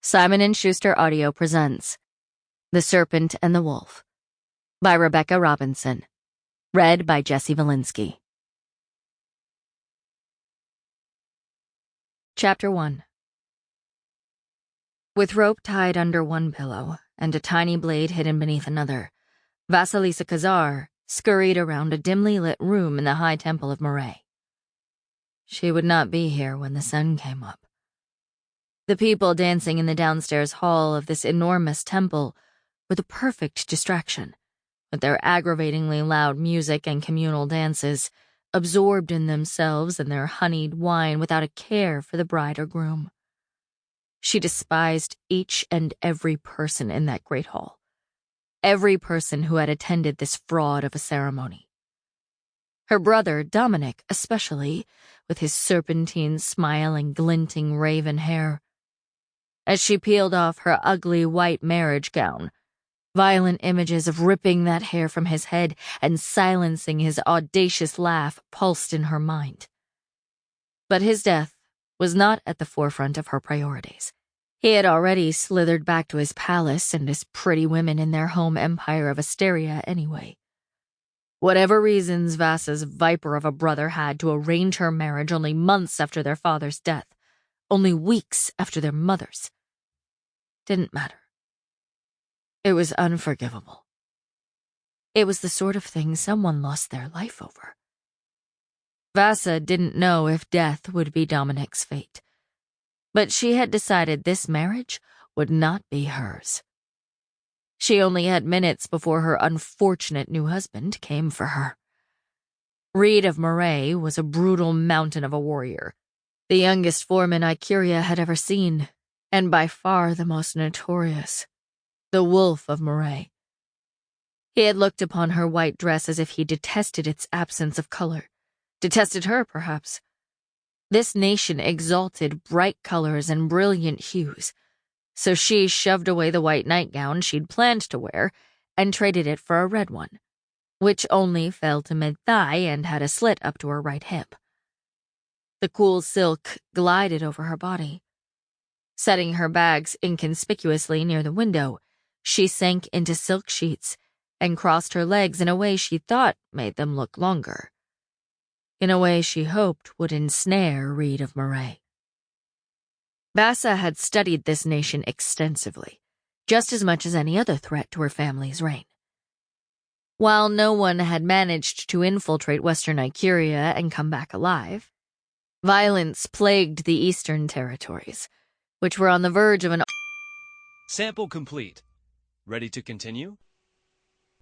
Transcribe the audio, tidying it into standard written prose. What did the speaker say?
Simon & Schuster Audio presents The Serpent and the Wolf by Rebecca Robinson. Read by Jesse Vilinsky. Chapter 1. With rope tied under one pillow and a tiny blade hidden beneath another, Vaasa Kozár scurried around a dimly lit room in the high temple of Mireh. She would not be here when the sun came up. The people dancing in the downstairs hall of this enormous temple were the perfect distraction, with their aggravatingly loud music and communal dances, absorbed in themselves and their honeyed wine without a care for the bride or groom. She despised each and every person in that great hall, every person who had attended this fraud of a ceremony. Her brother, Dominic, especially, with his serpentine smile and glinting raven hair. As she peeled off her ugly white marriage gown, violent images of ripping that hair from his head and silencing his audacious laugh pulsed in her mind. But his death was not at the forefront of her priorities. He had already slithered back to his palace and his pretty women in their home empire of Asteria anyway. Whatever reasons Vaasa's viper of a brother had to arrange her marriage only months after their father's death, only weeks after their mother's, didn't matter. It was unforgivable. It was the sort of thing someone lost their life over. Vaasa didn't know if death would be Dominic's fate, but she had decided this marriage would not be hers. She only had minutes before her unfortunate new husband came for her. Reid of Mireh was a brutal mountain of a warrior, the youngest foreman Icuria had ever seen, and by far the most notorious, the Wolf of Mireh. He had looked upon her white dress as if he detested its absence of color, detested her, perhaps. This nation exalted bright colors and brilliant hues, so she shoved away the white nightgown she'd planned to wear and traded it for a red one, which only fell to mid-thigh and had a slit up to her right hip. The cool silk glided over her body. Setting her bags inconspicuously near the window, she sank into silk sheets and crossed her legs in a way she thought made them look longer, in a way she hoped would ensnare Reid of Mireh. Vaasa had studied this nation extensively, just as much as any other threat to her family's reign. While no one had managed to infiltrate Western Icuria and come back alive, violence plagued the eastern territories, which were on the verge of an... Sample complete. Ready to continue?